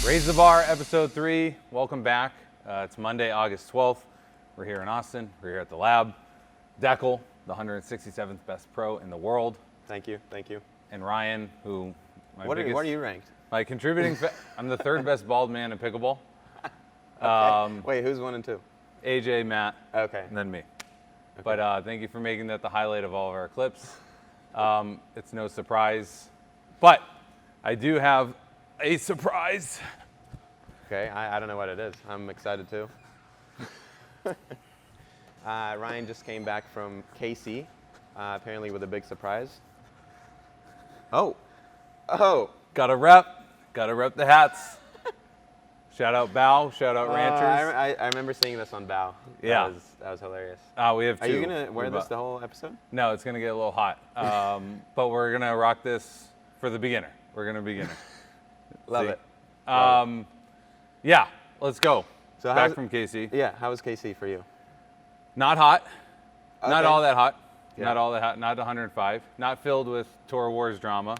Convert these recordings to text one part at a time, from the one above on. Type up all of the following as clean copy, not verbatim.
Raise the Bar, episode 3. Welcome back. It's Monday, August 12th. We're here in Austin. We're here at the lab. Dekel, the 167th best pro in the world. Thank you. And Ryan, who... What are you ranked? My contributing... I'm the third best bald man in pickleball. Okay. Wait, who's 1 and 2? AJ, Matt, Okay. and then me. Okay. But thank you for making that the highlight of all of our clips. It's no surprise. But I do have a surprise. Okay, I don't know what it is. I'm excited too. Ryan just came back from KC, apparently with a big surprise. Oh. Gotta rep the hats. Shout out Bow, shout out Ranchers. I remember seeing this on Bow. Yeah. That was hilarious. We have 2. Are you gonna wear this the whole episode? No, it's gonna get a little hot. But we're gonna rock this for the beginner. We're gonna beginner. Love it. Yeah, let's go. So back from KC. Yeah, how was KC for you? Not hot. Okay. Not all that hot. Yeah. Not all that hot. Not 105. Not filled with Tour Wars drama.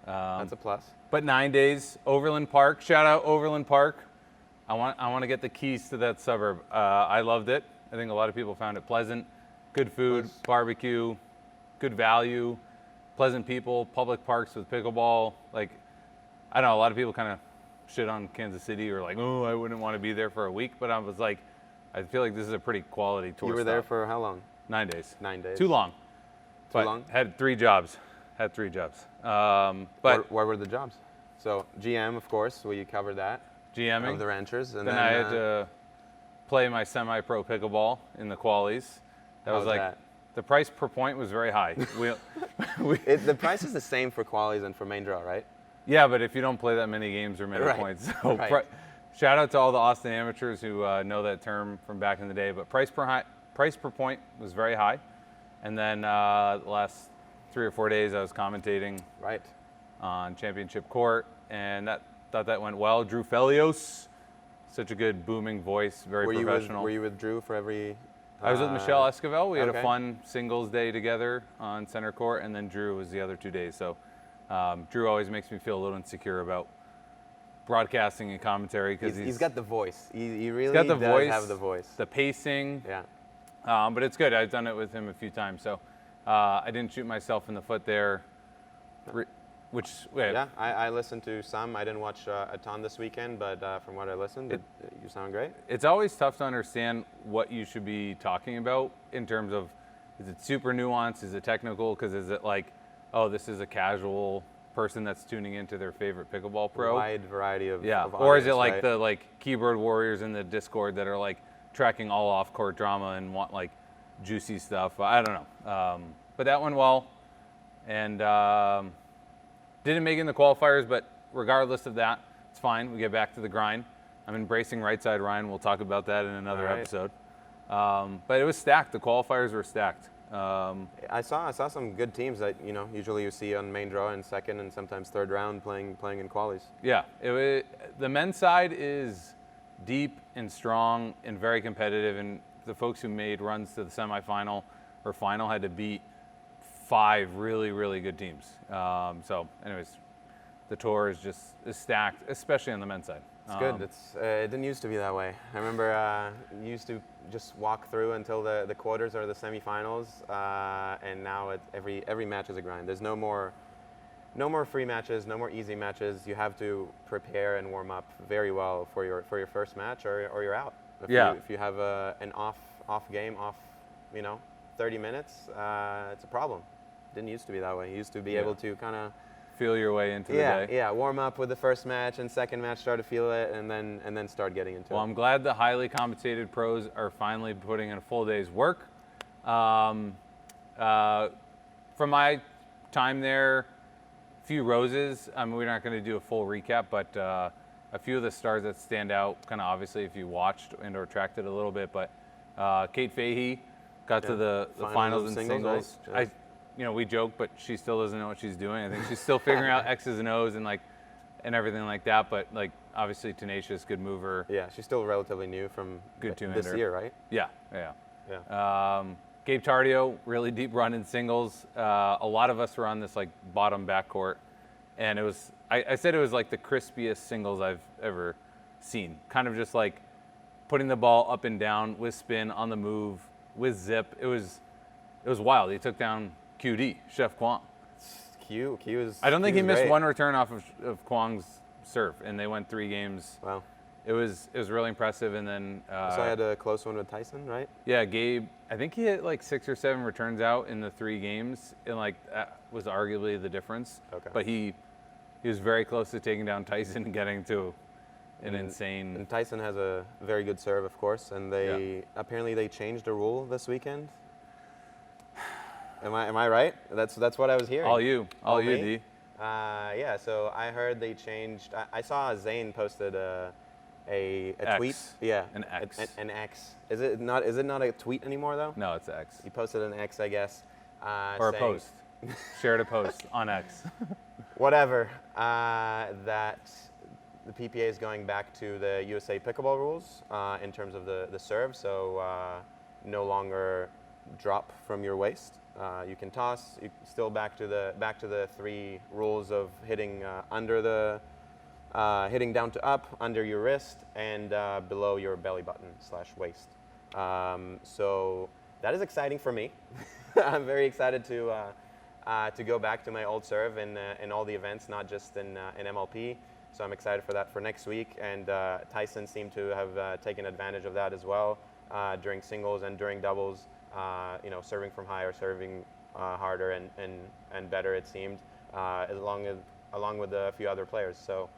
That's a plus. But 9 days. Overland Park. Shout out Overland Park. I want to get the keys to that suburb. I loved it. I think a lot of people found it pleasant. Good food, barbecue, good value, pleasant people, public parks with pickleball. Like, I don't know, a lot of people kind of shit on Kansas City or like, oh, I wouldn't want to be there for a week. But I was like, I feel like this is a pretty quality tour. You were there for how long? 9 days. 9 days. Too long. Too long? Had 3 jobs. But what were the jobs? So GM, of course, you covered that. GMing. Of the Ranchers. And then I had to play my semi-pro pickleball in the qualies. That was like, the price per point was very high. The price is the same for qualies and for main draw, right? Yeah, but if you don't play that many games or minute points. So shout out to all the Austin amateurs who know that term from back in the day. But price per point was very high. And then the last 3 or 4 days I was commentating on Championship Court, and thought that went well. Drew Felios, such a good booming voice, very professional. Were you with Drew for every... I was with Michelle Esquivel. We had a fun singles day together on center court, and then Drew was the other 2 days. So Drew always makes me feel a little insecure about broadcasting and commentary because he's got the voice. He really got the does have the voice. The pacing. Yeah. But it's good. I've done it with him a few times, so I didn't shoot myself in the foot there. I listened to some. I didn't watch a ton this weekend, but from what I listened, you sound great. It's always tough to understand what you should be talking about in terms of, is it super nuanced, is it technical, because is it like, oh, this is a casual person that's tuning into their favorite pickleball pro? Wide variety of of audience, or is it like the keyboard warriors in the Discord that are like tracking all off-court drama and want like juicy stuff? I don't know. But that went well, and didn't make it in the qualifiers, but regardless of that, it's fine. We get back to the grind. I'm embracing right side Ryan. We'll talk about that in another episode. But it was stacked. The qualifiers were stacked. I saw some good teams that usually you see on main draw and second and sometimes third round playing in qualies. Yeah, the men's side is deep and strong and very competitive, and the folks who made runs to the semifinal or final had to beat 5 really, really good teams. So anyways, the tour is stacked, especially on the men's side. It's good. It didn't used to be that way. I remember you used to just walk through until the quarters or the semifinals, and now every match is a grind. There's no more free matches, no more easy matches. You have to prepare and warm up very well for your first match, or you're out. If you have an off game, 30 minutes, it's a problem. Didn't used to be that way. You used to be able to kind of feel your way into the day. Yeah, warm up with the first match and second match, start to feel it, and then start getting into it. Well, I'm glad the highly compensated pros are finally putting in a full day's work. From my time there, a few roses. I mean, we're not going to do a full recap, but a few of the stars that stand out, kind of obviously if you watched and/or tracked it a little bit, but Kate Fahey got to the finals in singles. Right? We joke, but she still doesn't know what she's doing. I think she's still figuring out X's and O's and everything like that. But obviously tenacious, good mover. Yeah, she's still relatively new from this year, right? Yeah. Gabe Tardio, really deep run in singles. A lot of us were on this bottom backcourt, And it was, I said it was like the crispiest singles I've ever seen. Kind of just like putting the ball up and down with spin, on the move, with zip. It was wild. He took down QD, Chef Kwong. Q is. I don't think he missed great. one return off of Kwong's serve, and they went 3 games. Wow. It was really impressive, and then So I had a close one with Tyson, right? yeah, Gabe. I think he hit like 6 or 7 returns out in the 3 games, and like that was arguably the difference. Okay. But he was very close to taking down Tyson and getting to an insane. And Tyson has a very good serve, of course, and apparently they changed a rule this weekend. Am I right? That's what I was hearing. All you, me? D. Yeah. So I heard they changed. I saw Zane posted a X. tweet. Yeah. An X. An X. Is it not a tweet anymore though? No, it's X. He posted an X, I guess. Or a saying, post. Shared a post on X. Whatever. That the PPA is going back to the USA pickleball rules in terms of the serve. So no longer drop from your waist. You can toss. You still back to the 3 rules of hitting under the hitting down to up, under your wrist, and below your belly button / waist. So that is exciting for me. I'm very excited to go back to my old serve in all the events, not just in MLP. So I'm excited for that for next week. And Tyson seemed to have taken advantage of that as well during singles and during doubles. Serving from higher, serving harder and better, it seemed, along with a few other players. So,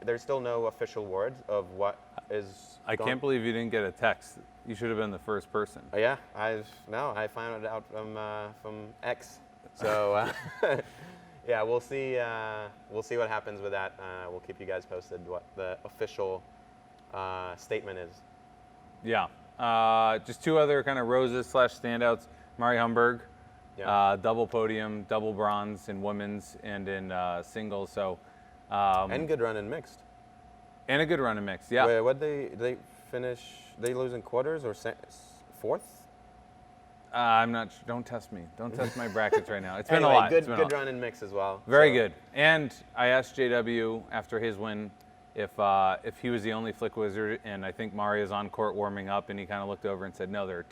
there's still no official word of what is. I can't believe you didn't get a text. You should have been the first person. Yeah, I found it out from X. So, yeah, we'll see. We'll see what happens with that. We'll keep you guys posted what the official statement is. Yeah. Just 2 other kind of roses / standouts. Mari Humberg, double podium, double bronze in women's and in singles. So, and good run in mixed. And a good run in mixed. Yeah. Wait, what they finish? They lose in quarters or 4th? I'm not. Don't test me. Don't test my brackets right now. It's been Anyway, a lot. Good run in mix as well. Very good. And I asked JW after his win if he was the only flick wizard, and I think Maria's on court warming up, and he kind of looked over and said, no, there are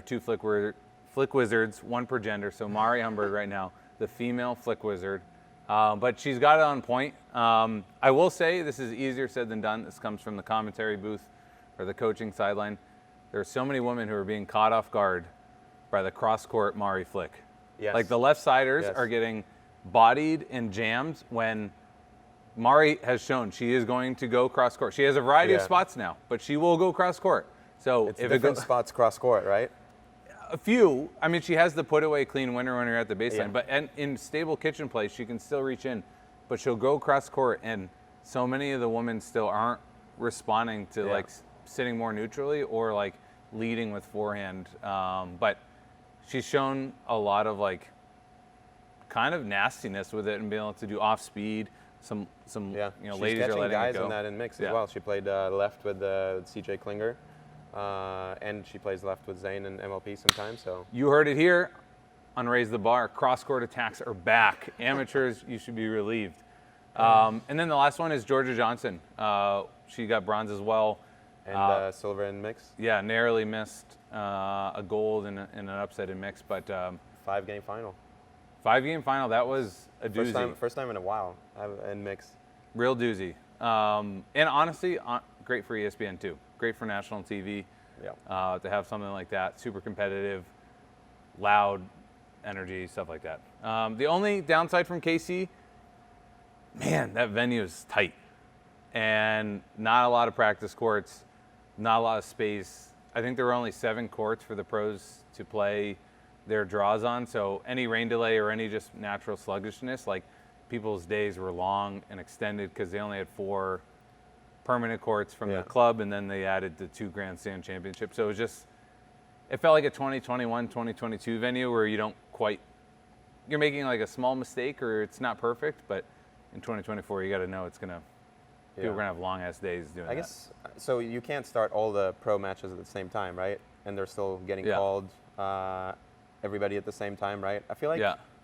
two flick wizards, 1 per gender. So Mari Humberg right now, the female flick wizard, but she's got it on point. I will say this is easier said than done. This comes from the commentary booth or the coaching sideline. There are so many women who are being caught off guard by the cross-court Mari flick. Yes. Like the left-siders are getting bodied and jammed when Mari has shown she is going to go cross-court. She has a variety of spots now, but she will go cross-court. So it's different spots cross-court, right? A few. I mean, she has the put-away clean winner when you're at the baseline, but in stable kitchen play, she can still reach in, but she'll go cross-court, and so many of the women still aren't responding to like sitting more neutrally or like leading with forehand. But she's shown a lot of like kind of nastiness with it and being able to do off speed. Some She's ladies are letting guys it go. in that in mix as well. She played left with CJ Klinger, and she plays left with Zane and MLP sometimes. So you heard it here on Raise the Bar. Cross-court attacks are back. Amateurs, you should be relieved. And then the last one is Georgia Johnson. She got bronze as well. And silver in mix. Yeah, narrowly missed a gold and an upset in mix, but 5-game final. 5-game final. That was a doozy. First time in a while in mix. Real doozy. And honestly, great for ESPN too. Great for national TV. Yeah. To have something like that, super competitive, loud, energy, stuff like that. The only downside from KC, man, that venue is tight, and not a lot of practice courts, not a lot of space. I think there were only 7 courts for the pros to play their draws on, so any rain delay or any just natural sluggishness, like people's days were long and extended because they only had 4 permanent courts from the club, and then they added the 2 Grandstand championships. So it felt like a 2021, 2022 venue where you're making like a small mistake or it's not perfect, but in 2024 you got to know it's gonna. People are gonna have long ass days doing that. I guess so. You can't start all the pro matches at the same time, right? And they're still getting called everybody at the same time, right? I feel like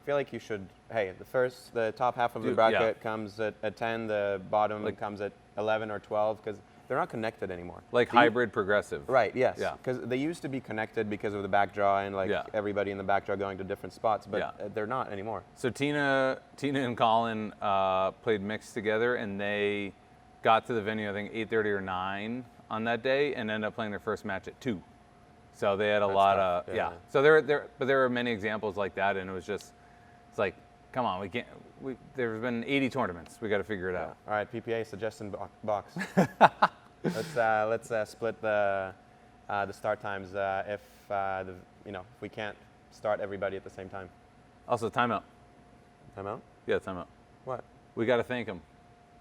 feel like you should. Hey, the top half of the Yeah. bracket comes at 10. The bottom Like- comes at 11 or 12 because they're not connected anymore. Like They- hybrid progressive. Right. Yes. Yeah. Because they used to be connected because of the back draw and like Yeah. everybody in the back draw going to different spots, but Yeah. they're not anymore. So Tina and Colin played mixed together, and they got to the venue I think 8:30 or 9 on that day, and ended up playing their first match at 2. So they had a lot tough, of yeah. So but there were many examples like that, and it was just it's like, come on, we can't. There's been 80 tournaments. We got to figure it out. All right, PPA suggestion box. let's split the start times if we can't start everybody at the same time. Also, timeout. Time out? Yeah, timeout. What? We got to thank them.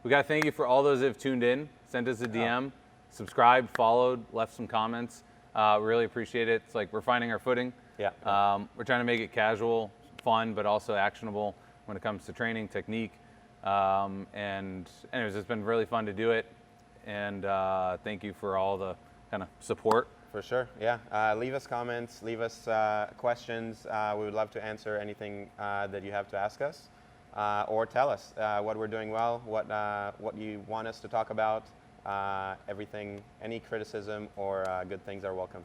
We got to thank you for all those that have tuned in, sent us a DM, subscribed, followed, left some comments. Really appreciate it. It's like we're finding our footing. Yeah. We're trying to make it casual, fun, but also actionable when it comes to training, technique. And anyways, it's been really fun to do it. And thank you for all the kind of support. For sure, yeah. Leave us comments, leave us questions. We would love to answer anything that you have to ask us, or tell us what we're doing well, what you want us to talk about. Everything, any criticism or good things are welcome.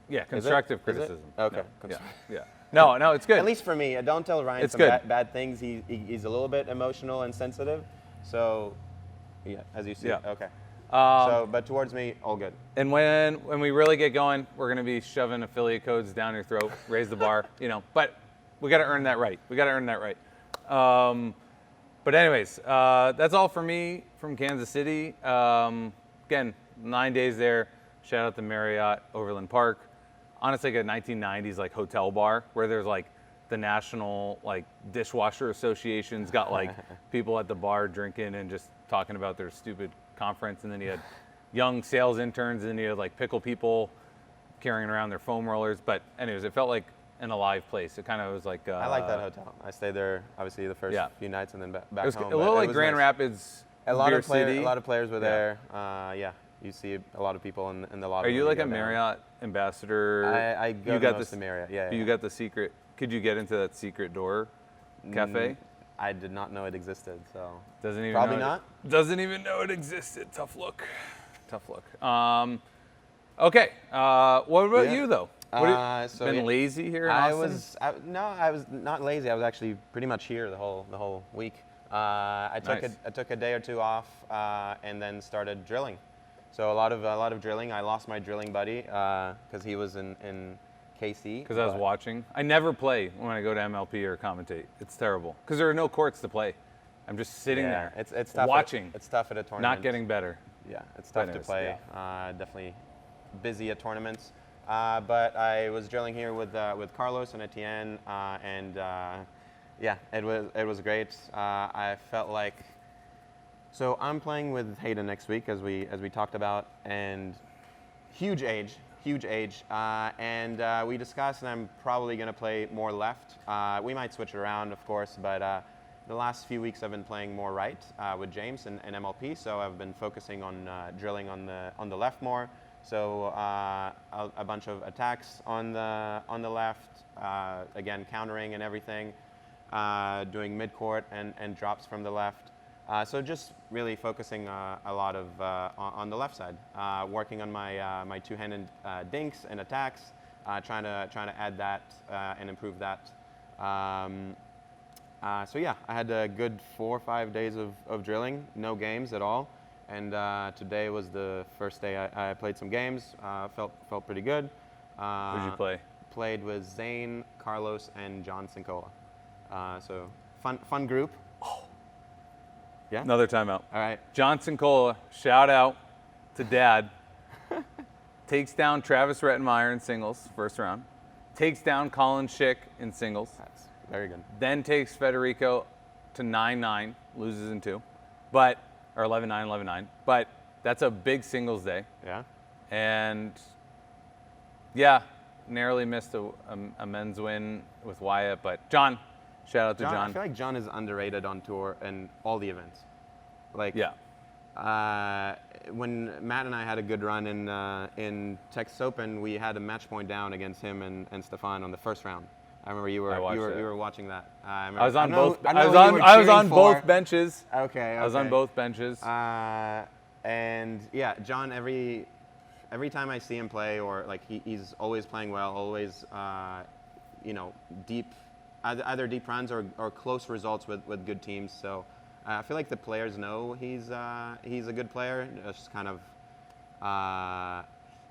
Yeah, constructive Is it? criticism. Okay. No, yeah. No, it's good. At least for me, don't tell Ryan It's some good. bad things. He's a little bit emotional and sensitive. So, yeah, as you see. Yeah. Okay. Um, But towards me, all good. And when we really get going, we're going to be shoving affiliate codes down your throat, raise the bar, But we got to earn that right. But anyways, that's all for me from Kansas City. Again, 9 days there. Shout out to Marriott Overland Park. Honestly, like a 1990s like hotel bar where there's like the national like dishwasher association's got like people at the bar drinking and just talking about their stupid conference, and then you had young sales interns, and then you had like pickle people carrying around their foam rollers. But anyways, it felt like an alive place. It kind of was like I like that hotel. I stayed there obviously the first few nights and then back It was home. a little but like it was Grand nice. Rapids. A lot Beer of players. City. A lot of players were Yeah. there. Yeah, you see a lot of people in the lobby. Are you when like a go down. Marriott ambassador? I go you to got most of Marriott. Yeah. You got the secret. Could you get into that secret door cafe? I did not know it existed. So Doesn't even probably know not. Doesn't even know it existed. Tough look. Okay. What about you though? So been yeah, lazy here in I Austin? I was not lazy. I was actually pretty much here the whole week. I took a day or two off and then started drilling. So a lot of drilling. I lost my drilling buddy because he was in KC. Because I was watching. I never play when I go to MLP or commentate. It's terrible because there are no courts to play. I'm just sitting there. It's tough. watching. It's tough at a tournament. Not getting better. Yeah, it's tough to Anyways, play. Definitely busy at tournaments. But I was drilling here with Carlos and Etienne, and yeah, it was great. I felt like, so I'm playing with Hayden next week as we talked about, and huge age, and we discussed, and I'm probably gonna play more left. We might switch it around, of course, but the last few weeks I've been playing more right with James and MLP, so I've been focusing on drilling on the left more. So a bunch of attacks on the left, again countering and everything, doing mid-court and drops from the left. So just really focusing a lot of on the left side, working on my two-handed dinks and attacks, trying to add that and improve that. So yeah, I had a good 4 or 5 days of drilling, no games at all. And today was the first day I played some games. Felt pretty good. Who did you play? Played with Zane, Carlos, and John Cincola. So fun group. Oh. Yeah. Another timeout. All right. Johnson Cola, shout out to Dad. Takes down Travis Rettenmeyer in singles, first round. Takes down Colin Schick in singles. That's very good. Then takes Federico to 9-9, loses in 2. Or 11-9, 11-9. But that's a big singles day. Yeah. And yeah, narrowly missed a men's win with Wyatt. But John, shout out to John. I feel like John is underrated on tour and all the events. Like, Yeah. When Matt and I had a good run in Texas Open, we had a match point down against him and Stefan on the first round. I remember you watched it. were watching that. I was on I know- both. I know I who was you on. were I was cheering on for. both benches. Okay. I was on both benches. And yeah, John. Every time I see him play, or like he's always playing well, always deep, either deep runs or close results with good teams. So I feel like the players know he's a good player. It's just kind of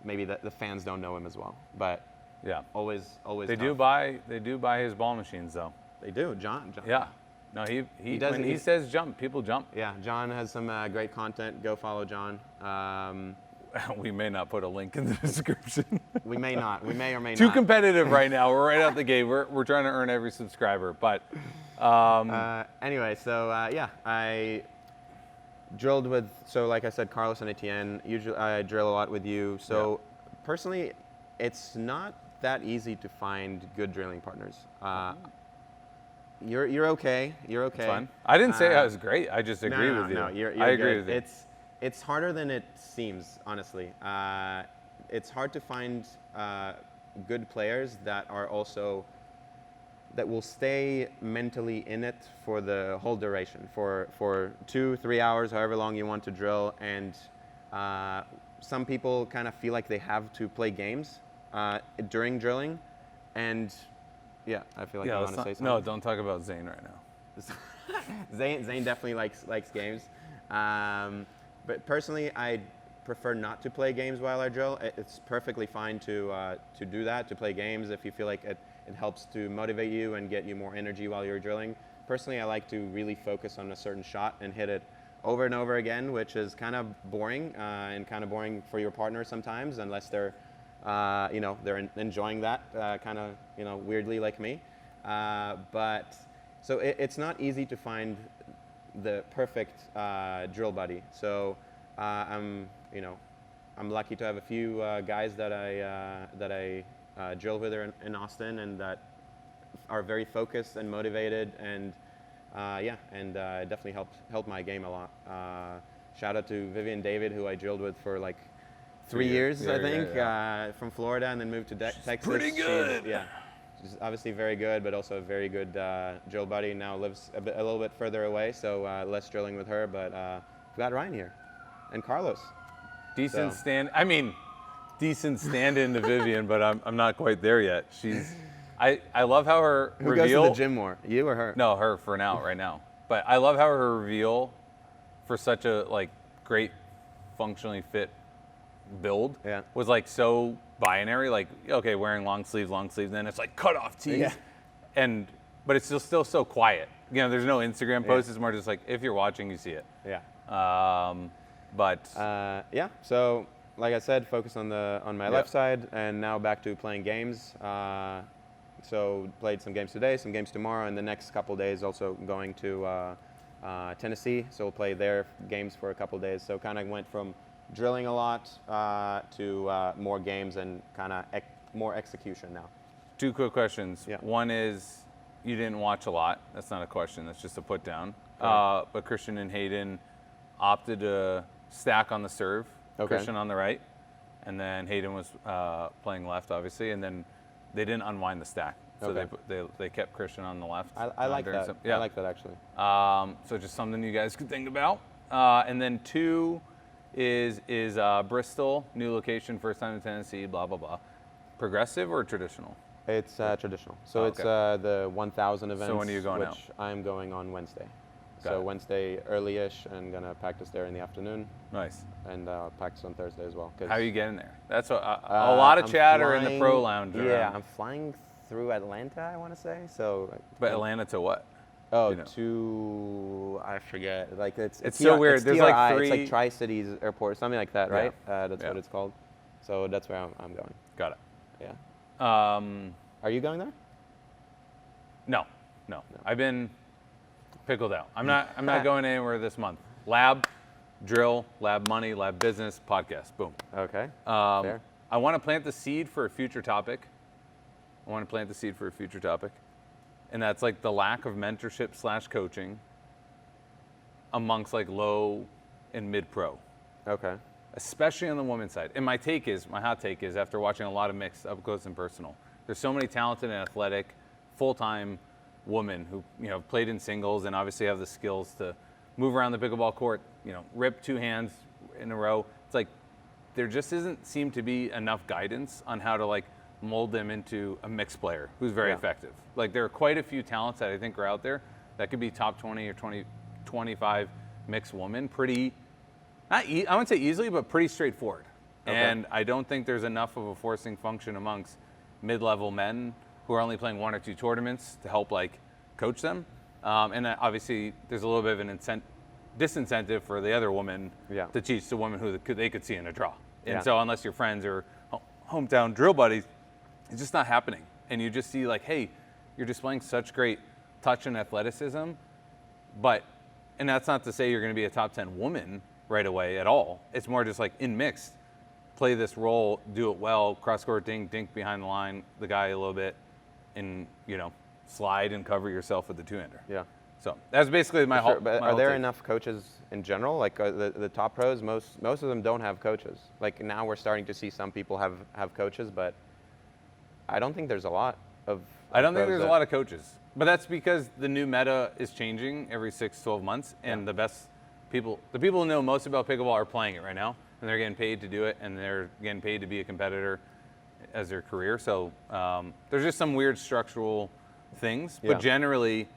maybe the fans don't know him as well, but. Yeah. Always. They do buy his ball machines though. They do, John. Yeah. No, he does. When he says jump, people jump. Yeah, John has some great content. Go follow John. We may not put a link in the description. We may not. We may or may Too not. competitive right now. We're right out the gate. We're trying to earn every subscriber. But anyway, so I drilled with. So like I said, Carlos and Etienne. Usually I drill a lot with you. So personally, it's not that easy to find good drilling partners. You're okay. You're okay. it's fine. I didn't say I was great. I just agree with you. No, you're I agree good. with you. It's harder than it seems, honestly. It's hard to find good players that will stay mentally in it for the whole duration, for 2-3 hours, however long you want to drill. And some people kind of feel like they have to play games during drilling, and yeah, I feel like you want to say something. No, don't talk about Zane right now. Zane definitely likes games, but personally, I prefer not to play games while I drill. It's perfectly fine to do that, to play games if you feel like it helps to motivate you and get you more energy while you're drilling. Personally, I like to really focus on a certain shot and hit it over and over again, which is kind of boring and kind of boring for your partner sometimes, unless they're they're enjoying that kind of weirdly like me. But so it's not easy to find the perfect drill buddy. So I'm lucky to have a few guys that I drill with in Austin, and that are very focused and motivated, and it definitely helped my game a lot. Shout out to Vivian David, who I drilled with for like 3 years, I think, from Florida, and then moved to Texas. Pretty good. She's obviously very good, but also a very good drill buddy. Now lives a little bit further away, so less drilling with her. But we've got Ryan here, and Carlos. Decent stand-in to Vivian, but I'm not quite there yet. I love how her Who reveal. goes to the gym more, you or her? No, her for now, right now. But I love how her reveal for such a great, functionally fit build was so binary. Like, okay, wearing long sleeves, then it's like cut off tees, but it's still so quiet. There's no Instagram post. It's more just like if you're watching, you see it. So like I said, focus on my left side, and now back to playing games. So played some games today, some games tomorrow, and the next couple days also going to Tennessee. So we'll play their games for a couple days. So kind of went from drilling a lot to more games and kind of more execution now. 2 quick questions. One is, you didn't watch a lot. That's not a question. That's just a put down. But Christian and Hayden opted to stack on the serve. Christian on the right, and then Hayden was playing left, obviously, and then they didn't unwind the stack. So they kept Christian on the left. I like that. I like that, actually. So just something you guys could think about. And then 2 is Bristol, new location, first time in Tennessee, blah, blah, blah. Progressive or traditional? It's traditional. So it's the 1,000 events. So when are you going out? Which I'm going on Wednesday. Got it. Wednesday early-ish, and going to practice there in the afternoon. Nice. And practice on Thursday as well. How are you getting there? That's a lot of chatter in the pro lounge. Yeah, I'm flying through Atlanta, I want to say. So. But Atlanta to what? Oh, to I forget. Like it's so weird. It's There's TRI, like 3. It's like Tri-Cities Airport, something like that, right? That's Yeah. what it's called. So that's where I'm going. Got it. Yeah. Are you going there? No. I've been pickled out. I'm not going anywhere this month. Lab, drill, lab money, lab business, podcast. Boom. Okay. I want to plant the seed for a future topic. And that's like the lack of mentorship / coaching amongst like low and mid pro. Okay. Especially on the women's side. And my hot take is, after watching a lot of mixed up close and personal, there's so many talented and athletic full-time woman who, played in singles and obviously have the skills to move around the pickleball court, rip 2 hands in a row. It's like there just doesn't seem to be enough guidance on how to like mold them into a mixed player who's very effective. Like there are quite a few talents that I think are out there that could be top 20 or 25 mixed woman, pretty, I wouldn't say easily, but pretty straightforward. Okay. And I don't think there's enough of a forcing function amongst mid-level men who are only playing 1 or 2 tournaments to help like coach them. And obviously there's a little bit of an disincentive for the other woman to teach the woman who they could see in a draw. And so unless you're friends or hometown drill buddies, it's just not happening. And you just see like, hey, you're displaying such great touch and athleticism, and that's not to say you're going to be a top 10 woman right away at all. It's more just like in mixed, play this role, do it well, cross-court dink behind the line, the guy a little bit, and, slide and cover yourself with the 2-hander. Yeah. So that's basically my whole. But are there enough coaches in general? Like the top pros, most of them don't have coaches. Like now we're starting to see some people have coaches, but I don't think there's a lot of I don't think there's a lot of coaches. But that's because the new meta is changing every 6-12 months, and the best people, the people who know most about pickleball are playing it right now, and they're getting paid to do it, and they're getting paid to be a competitor as their career. So there's just some weird structural things, but generally,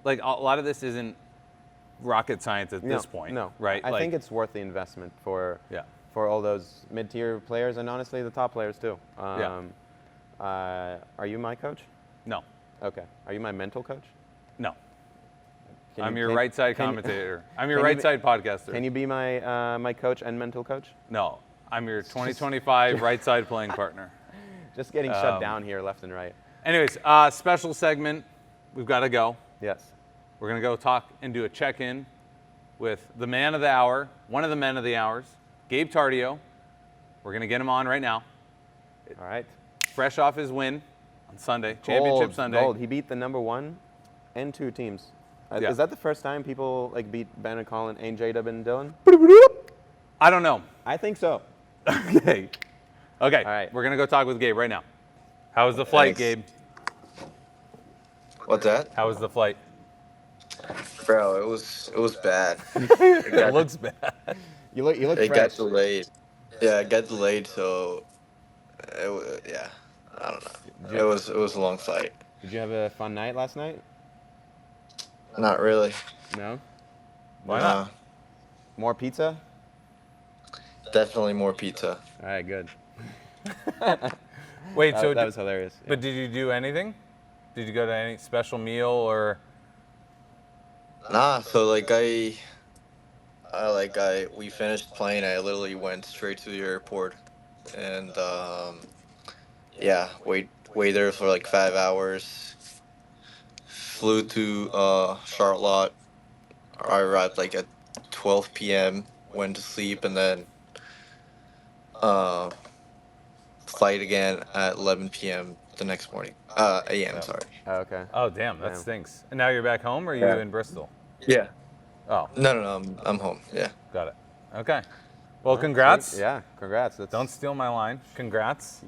like a lot of this isn't rocket science at this point. No, right? I think it's worth the investment for all those mid-tier players and honestly the top players too. Are you my coach? No. Okay. Are you my mental coach? No. I'm your right side commentator. I'm your right side podcaster. Can you be my my coach and mental coach? No. I'm your 2025 right side playing partner. Just getting shut down here left and right. Anyways, special segment. We've got to go. Yes. We're going to go talk and do a check-in with the man of the hour, one of the men of the hours, Gabe Tardio. We're going to get him on right now. All right. Fresh off his win on Sunday, Championship Sunday. Gold. He beat the number 1 and 2 teams. Is that the first time people like beat Ben and Colin, AJ, and Dylan? I don't know. I think so. Okay. All right. We're going to go talk with Gabe right now. How was the flight, Gabe? What's that? How was the flight? Bro, it was bad. It looks bad. You look It fresh. got delayed. Yeah, it got delayed, so I don't know. It was a long flight. Did you have a fun night last night? Not really. No? Why not? More pizza? Definitely more pizza. All right, good. Wait, that was hilarious. Yeah. But did you do anything? Did you go to any special meal or? Nah, so we finished playing. I literally went straight to the airport, and wait there for like 5 hours. Flew to Charlotte. I arrived like at 12 p.m. Went to sleep, and then flight again at 11 p.m. the next morning. A.m. Sorry. Oh, okay. Oh, damn, that stinks. And now you're back home, or are you in Bristol? Yeah. Oh. No, I'm home. Yeah. Got it. Okay. Well, congrats. Sweet. Yeah, congrats. Don't steal my line. Congrats.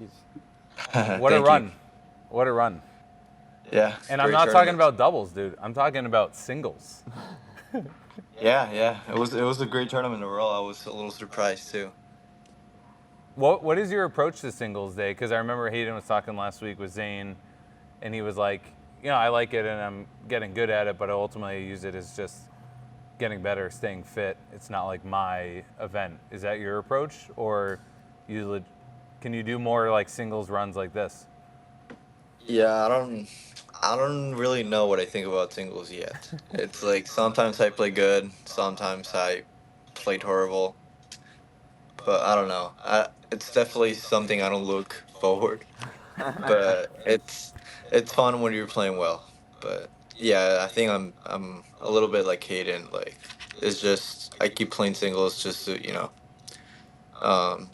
What What a run. What a run. Yeah. And I'm not talking about doubles, dude. I'm talking about singles. Yeah. It was a great tournament overall. I was a little surprised too. What is your approach to singles day? Because I remember Hayden was talking last week with Zane, and he was like, I like it and I'm getting good at it, but I ultimately use it as just getting better, staying fit. It's not like my event. Is that your approach, or can you do more like singles runs like this? Yeah, I don't really know what I think about singles yet. It's like sometimes I play good, sometimes I played horrible. But I don't know. It's definitely something I don't look forward. But it's fun when you're playing well. But yeah, I think I'm a little bit like Hayden. Like it's just I keep playing singles just to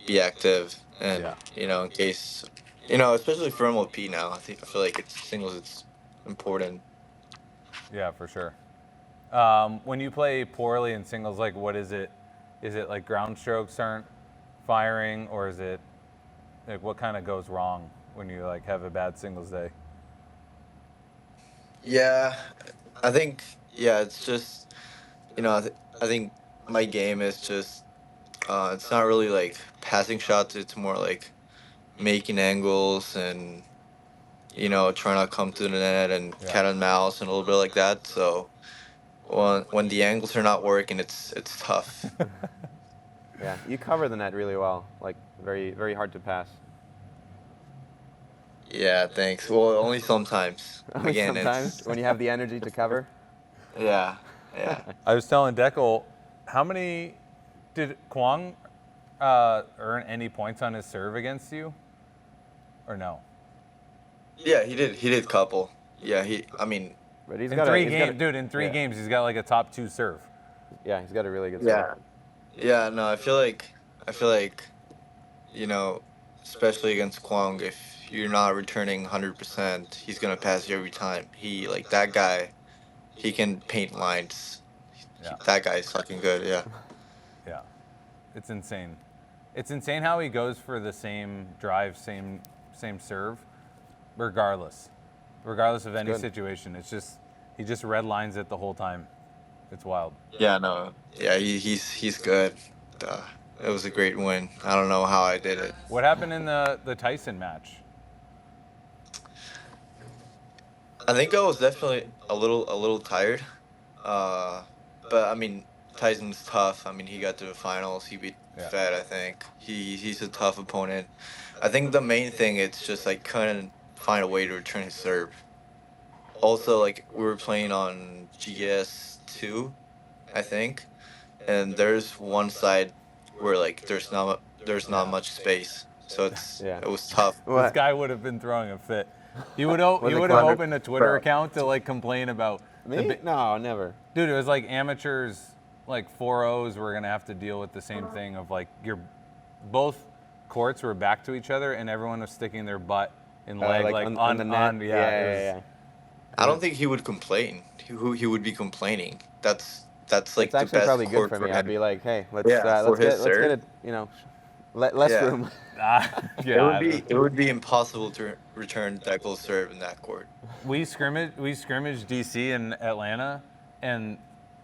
be active and in case especially for MLP now. I feel like singles it's important. Yeah, for sure. When you play poorly in singles, like what is it? Is it like ground strokes aren't firing, or is it like what kind of goes wrong when you like have a bad singles day? Yeah, I think it's just I think my game is just it's not really like passing shots. It's more like making angles and trying to come to the net and Yeah. cat and mouse and a little bit like that. So when the angles are not working, it's tough. Yeah, you cover the net really well. Like very very hard to pass. Yeah, thanks. Well, only sometimes. Only Again, sometimes it's when you have the energy to cover. yeah, yeah. I was telling Dekel, how many did Kwong earn any points on his serve against you, or no? Yeah, he did couple. Yeah, I mean, But he's In got three he's games, got dude. In three yeah. games, he's got like a top 2 serve. Yeah, he's got a really good yeah. serve. Yeah, no, I feel like, you know, especially against Kwong, if you're not returning 100%, he's going to pass you every time. That guy, he can paint lines. Yeah, That guy's fucking good, yeah. yeah. It's insane. It's insane how he goes for the same drive, same serve, regardless of any good. situation. It's just he just red lines it the whole time. It's wild. Yeah, no. Yeah, he's good. Uh, it was a great win. I don't know how I did it. What happened in the Tyson match? I think I was definitely a little tired. Uh, but I mean, Tyson's tough. I mean, he got to the finals. He beat Yeah. Fed. I think he's a tough opponent. I think the main thing it's just like couldn't find a way to return his serve. Also, like we were playing on GS2, I think, and there's one side where like there's not Yeah. much space, so Yeah. it was tough. This What? guy would have been throwing a fit. He would Was it have clever? opened a Twitter Bro. account to like complain about the Me? No, never. dude. It was like amateurs, like 4-0s were gonna have to deal with the same thing of like both courts were back to each other and everyone was sticking their butt in leg like on the net. yeah, it was- yeah. I don't think he would complain. He would be complaining. That's like It's the actually best probably good court for me. him. I'd be like, hey, let's Yeah, for his let's get serve. it, less Yeah. room. yeah. It would be impossible to return Dekel's serve in that court. We scrimmaged DC in Atlanta, and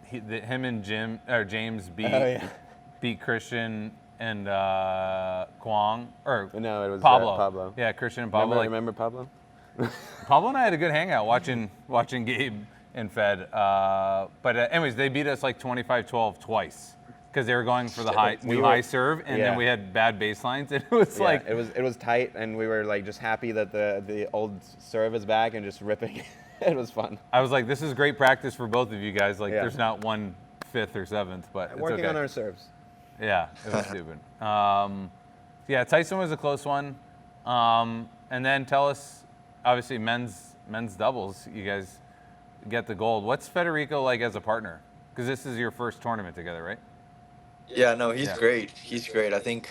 him and James beat Christian and Kwong or No, it was Pablo. Pablo. Yeah, Christian and Pablo. Remember Pablo? Pablo and I had a good hangout watching Gabe and Fed. But anyways, they beat us like 25-12 twice because they were going for the high serve, and then Yeah. we had bad baselines, and it was Yeah, like it was tight, and we were like just happy that the old serve is back and just ripping. It was fun. I was like, this is great practice for both of you guys. Like, Yeah. there's not one 5th or 7th, but it's Working okay. on our serves. Yeah, it was stupid. Yeah, Tyson was a close one. And then tell us, obviously, men's doubles. You guys get the gold. What's Federico like as a partner? Because this is your first tournament together, right? Yeah, no, he's Yeah. great. He's great. I think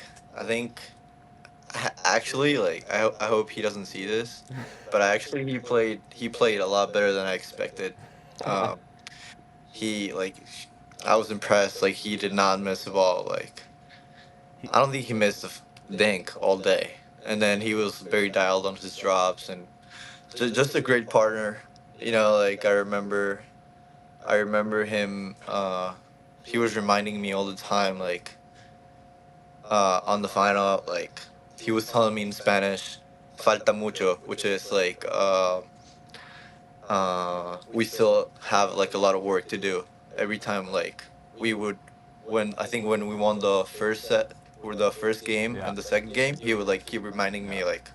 actually like I hope he doesn't see this, but actually he played a lot better than I expected. Um, he like I was impressed. Like he did not miss a ball. Like I don't think he missed a dink all day. And then he was very dialed on his drops and just a great partner. Like I remember him. He was reminding me all the time, like on the final, like he was telling me in Spanish, "Falta mucho," which is like we still have like a lot of work to do. Every time, like we would, when we won the first set or the first game Yeah. and the second game, he would like keep reminding me like,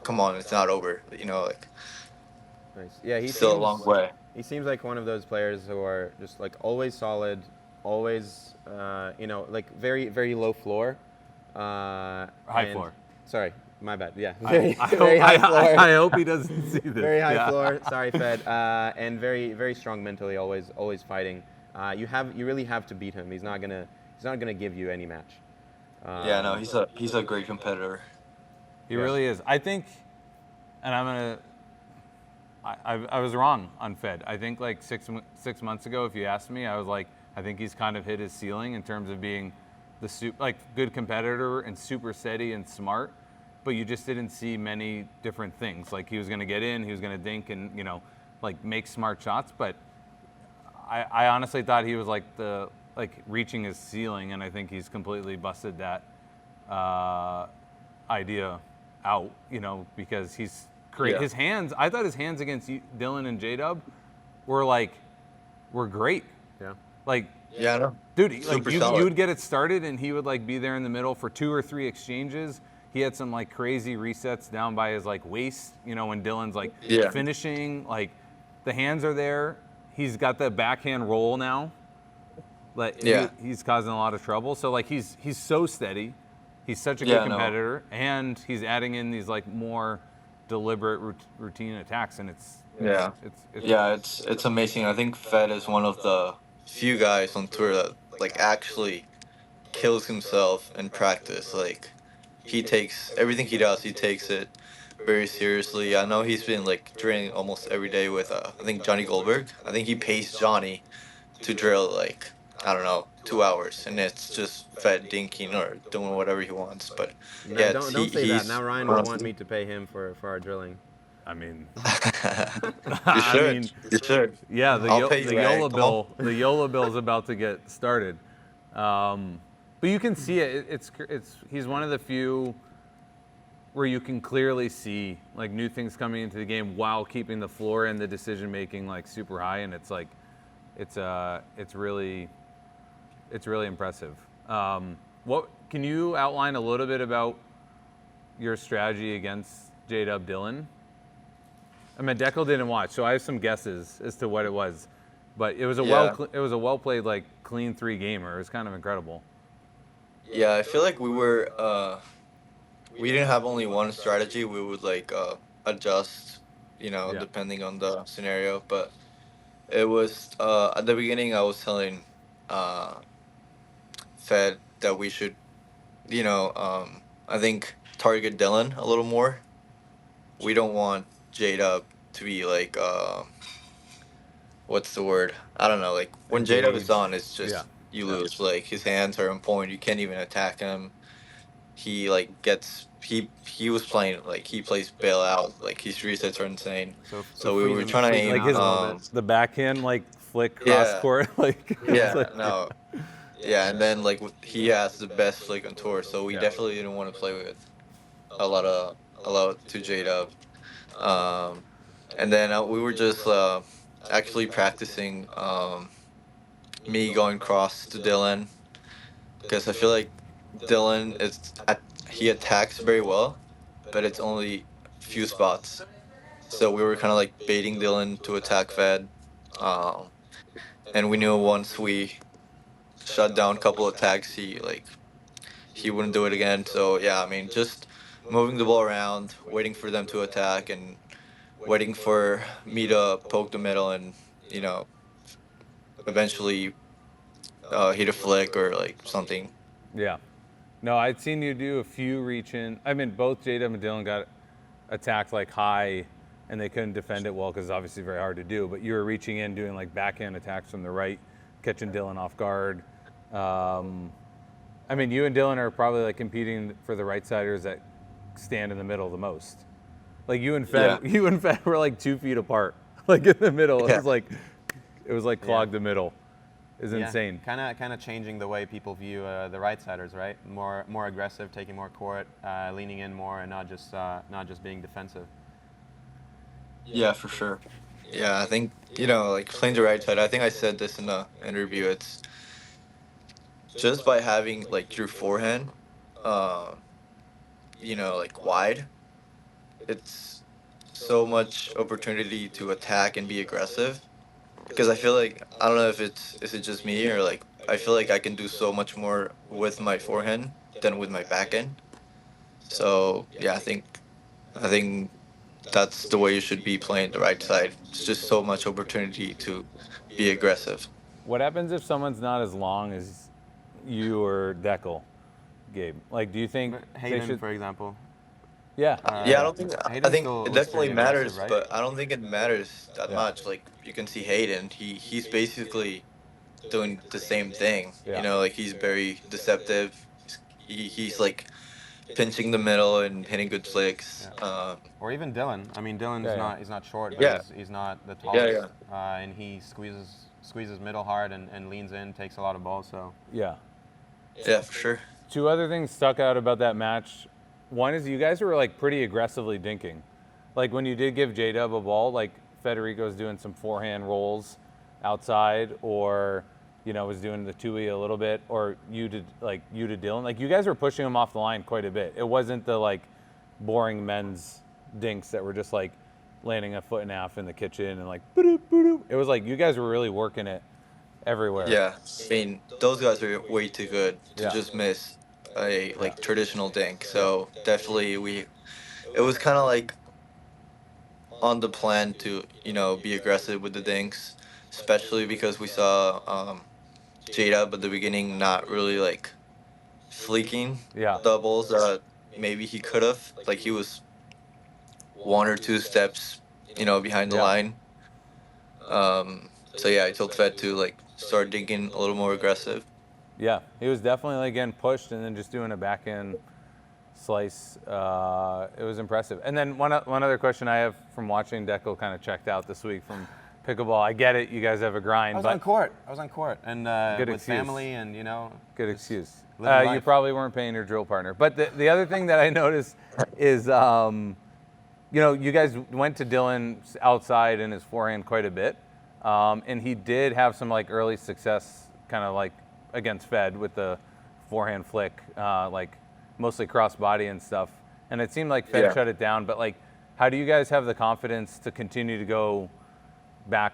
"Come on, it's not over." Like Nice. Yeah, still a long way. He seems like one of those players who are just like always solid, always like very very low floor. High and- floor. Sorry, my bad. Yeah, I, very, I, very hope, high floor. I hope he doesn't see this. Very high Yeah. floor. Sorry, Fed. And very very strong mentally. Always fighting. You really have to beat him. He's not gonna give you any match. Yeah, no, he's a great competitor. He Yeah. really is. I think, and I was wrong on Fed. I think like 6 months ago, if you asked me, I was like, I think he's kind of hit his ceiling in terms of being the good competitor and super steady and smart. But you just didn't see many different things. Like he was going to get in, he was going to dink, and like make smart shots, but I honestly thought he was like reaching his ceiling, and I think he's completely busted that idea out, because he's his hands. I thought his hands against Dylan and J-Dub were great. Yeah. Like, Yeah, I know. dude, like Super you solid. would get it started, and he would like be there in the middle for 2 or 3 exchanges. He had some like crazy resets down by his like waist, when Dylan's like Yeah. finishing. Like, the hands are there. He's got the backhand roll now. Like, Yeah. he's causing a lot of trouble. So like he's so steady. He's such a Yeah, good no. competitor, and he's adding in these like more deliberate routine attacks, and it's it's amazing. I think Fed is one of the few guys on tour that like actually kills himself in practice. Like, he takes everything he does, he takes it very seriously. I know he's been like training almost every day with I think Johnny Goldberg. I think he pays Johnny to drill like, I don't know, 2 hours, and it's just Fed dinking or doing whatever he wants. But No, yeah, don't say that. Now Ryan will want me to pay him for our drilling. I mean, You should. You should. yeah, the I'll pay you, Ryan. YOLA Come bill, the YOLA bill is about to get started. But you can see it. It's he's one of the few where you can clearly see like new things coming into the game while keeping the floor and the decision making like super high, and it's like it's really impressive. What can you outline a little bit about your strategy against J-Dub Dylan? I mean, Dekel didn't watch, so I have some guesses as to what it was, but it was a well played like clean 3 gamer. It was kind of incredible. Yeah, I feel like we didn't have only one strategy. We would like adjust, depending on the scenario. But it was at the beginning I was telling Fed that we should, I think target Dylan a little more. We don't want J-Dub to be like what's the word? I don't know. Like, when J-Dub is on, it's just you lose. Like, his hands are on point. You can't even attack him. He like gets he was playing like he plays bailout. Like, his resets are insane. So we freeze were him- trying to freeze him aim. Like out. the backhand like flick cross Yeah. court like Yeah, like- no. Yeah, and then like he has the best flick on tour, so we Yeah. definitely didn't want to play with a lot to J-Dub. And then we were just actually practicing me going cross to Dylan, because I feel like Dylan he attacks very well, but it's only few spots. So we were kind of like baiting Dylan to attack Fed, and we knew once we shut down a couple attacks, he wouldn't do it again. So yeah, I mean, just moving the ball around, waiting for them to attack, and waiting for me to poke the middle, and you know, eventually hit a flick or like something. Yeah. No, I'd seen you do a few reach in. I mean, both J-Dub and Dylan got attacked like high, and they couldn't defend it well because it's obviously very hard to do. But you were reaching in, doing like backhand attacks from the right, catching Dylan off guard. I mean, you and Dylan are probably like competing for the right siders that stand in the middle the most. Like you and Fed were like 2 feet apart, like in the middle. Yeah. It was like clogged the middle. It's Yeah, insane. Kind of changing the way people view the right-siders, right? More aggressive, taking more court, leaning in more, and not just being defensive. Yeah, for sure. Yeah, I think, like playing the right side, I think I said this in the interview, it's just by having like your forehand, like wide, it's so much opportunity to attack and be aggressive. Because I feel like, I don't know if is it just me, or like, I feel like I can do so much more with my forehand than with my backhand. So yeah, I think that's the way you should be playing the right side. It's just so much opportunity to be aggressive. What happens if someone's not as long as you or Dekel, Gabe? Like, do you think they Hayden, should? for example. Yeah. Yeah, I don't think. Hayden's I think still it looks definitely pretty matters, aggressive, right? but I don't think it matters that much. Like, you can see Hayden. He's basically doing the same thing. Yeah. Like, he's very deceptive. He's like pinching the middle and hitting good flicks. Yeah. Or even Dylan. I mean, Dylan's Yeah, yeah. not he's not short, but Yeah. he's not the Yeah, tallest. And he squeezes middle hard and leans in, takes a lot of balls. So Yeah. yeah, for sure. Two other things stuck out about that match. One is you guys were like pretty aggressively dinking. Like when you did give J-Dub a ball, like Federico's doing some forehand rolls outside, or was doing the two-e a little bit, or you to Dylan. Like you guys were pushing him off the line quite a bit. It wasn't the like boring men's dinks that were just like landing a foot and a half in the kitchen and like boo-doo, boo-doo. It was like you guys were really working it everywhere. Yeah, I mean, those guys are way too good to Yeah. just miss a like traditional dink. So definitely it was kind of like on the plan to be aggressive with the dinks, especially because we saw Jada at the beginning not really like fleeking Yeah. doubles that maybe he could have. Like he was one or two steps behind the Yeah. line. So yeah, I told Fed to like start dinking a little more aggressive. Yeah, he was definitely like getting pushed and then just doing a backhand slice. It was impressive. And then one other question I have from watching Dekel kind of checked out this week from pickleball. I get it, you guys have a grind, I was on court, and Good with excuse. family, and good just excuse. living You life. probably weren't paying your drill partner. But the other thing that I noticed is, you guys went to Dylan outside in his forehand quite a bit, and he did have some like early success, kind of like against Fed with the forehand flick, like mostly cross body and stuff. And it seemed like Fed shut it down. But like, how do you guys have the confidence to continue to go back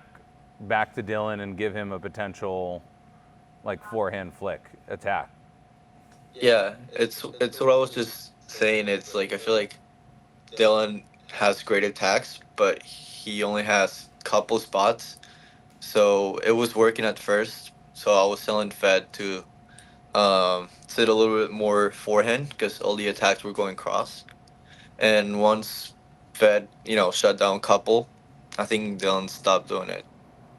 to Dylan and give him a potential like forehand flick attack? Yeah, it's what I was just saying. It's like I feel like Dylan has great attacks, but he only has couple spots. So it was working at first. So I was telling Fed to sit a little bit more forehand because all the attacks were going cross. And once Fed, shut down couple, I think Dylan stopped doing it.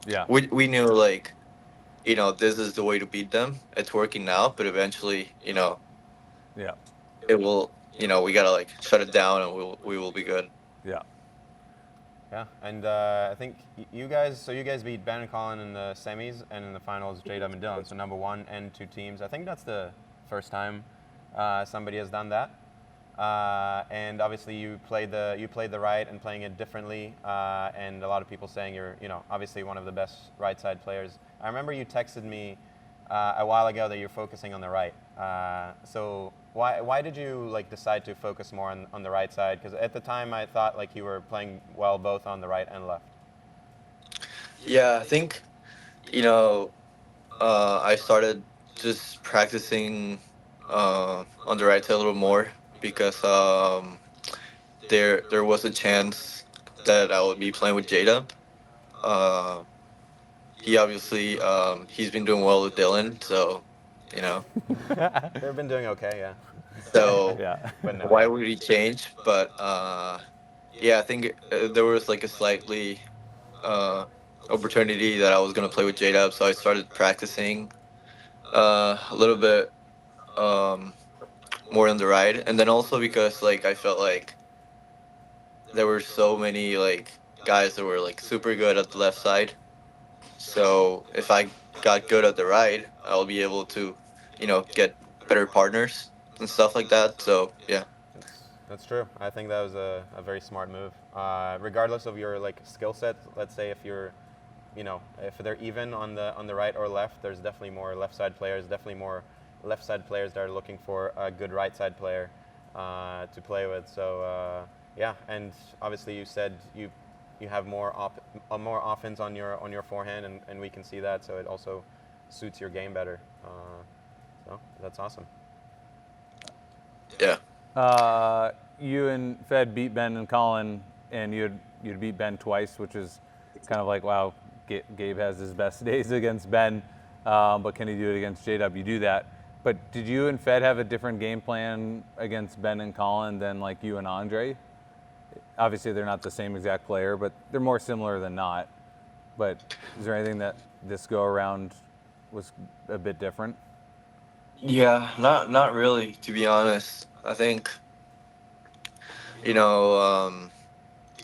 Yeah. We knew like, this is the way to beat them. It's working now, but eventually, Yeah. it will. We gotta like shut it down, and we will be good. Yeah. Yeah, and I think you guys beat Ben and Colin in the semis, and in the finals, J-Dub and Dylan. So number 1 and 2 teams. I think that's the first time somebody has done that. And obviously you played the right and playing it differently. And a lot of people saying you're obviously one of the best right side players. I remember you texted me a while ago that you're focusing on the right. So why did you like decide to focus more on the right side? Because at the time I thought like you were playing well both on the right and left. Yeah, I think I started just practicing on the right side a little more because there was a chance that I would be playing with Jada. He obviously he's been doing well with Dylan, so They've been doing okay, yeah. so Yeah. But no, why would he change? But yeah, I think there was like a slightly opportunity that I was gonna play with Jada, so I started practicing a little bit more on the right, and then also because like I felt like there were so many like guys that were like super good at the left side. So if I got good at the right, I'll be able to, get better partners and stuff like that. So yeah. That's true. I think that was a very smart move. Regardless of your like skill set, let's say if you're, if they're even on the right or left, there's definitely more left side players. Definitely more left side players that are looking for a good right side player to play with. So yeah, and obviously you said you have more offense on your forehand, and we can see that. So it also suits your game better. So that's awesome. Yeah. You and Fed beat Ben and Colin, and you'd beat Ben twice, which is kind of like, wow, Gabe has his best days against Ben, but can he do it against J-Dub? You do that. But did you and Fed have a different game plan against Ben and Colin than like you and Andre? Obviously, they're not the same exact player, but they're more similar than not. But is there anything that this go around was a bit different? Yeah, not really, to be honest. I think you know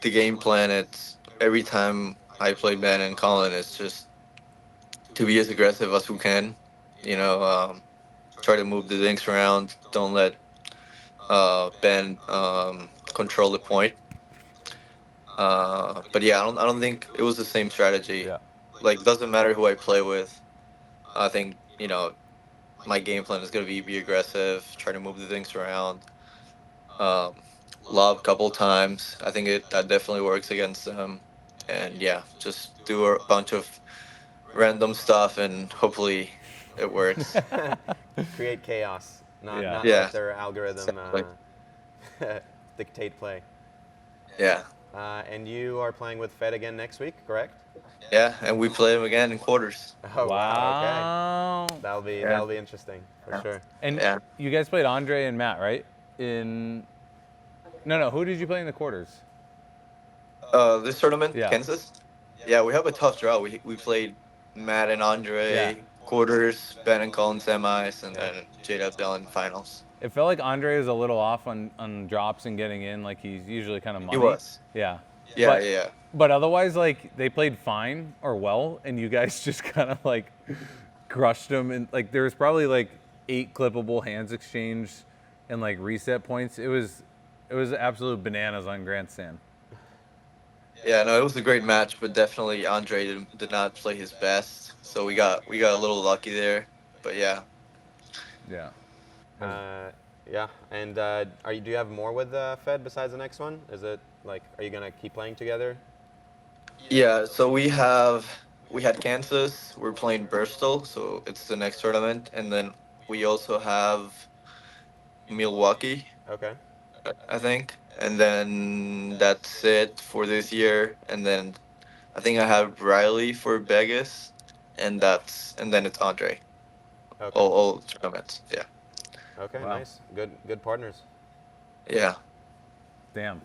the game plan. It's every time I play Ben and Colin, it's just to be as aggressive as we can. You know, try to move the things around. Don't let Ben control the point. But yeah, I don't think it was the same strategy. Yeah. Like, doesn't matter who I play with. I think my game plan is gonna be aggressive, try to move the things around. Um, lob couple times. I think that definitely works against them. And yeah, just do a bunch of random stuff and hopefully it works. Create chaos, not Yeah. not Yeah, let their algorithm exactly. dictate play. Yeah, And you are playing with Fed again next week, correct? yeah, and we play them again in quarters. Oh wow, okay. Wow. Yeah, That'll be interesting for sure. And yeah. you guys played Andre and Matt, right? No, who did you play in the quarters? This tournament, Yeah. Kansas. Yeah, we have a tough draw. We played Matt and Yeah. Andre quarters, Ben and Colin semis, and Yeah. then J Dylan finals. It felt like Andre was a little off on drops and getting in, like he's usually kind of He money. was. Yeah. Yeah, But yeah. but otherwise, like they played fine or well, and you guys just kind of like crushed them. And like there was probably like 8 clippable hands exchanged and like reset points. It was absolute bananas on grandstand. Yeah, no, it was a great match, but definitely Andre did not play his best, so we got a little lucky there. But yeah, Yeah. Uh, yeah. And do you have more with Fed besides the next one? Is it like, are you gonna keep playing together? yeah. So we had Kansas. We're playing Bristol, so it's the next tournament, and then we also have Milwaukee, Okay. I think, and then that's it for this year. And then I think I have Riley for Vegas, and then it's Andre. Okay. All tournaments. Yeah, Okay. Wow. Nice. Good partners. yeah. Damn.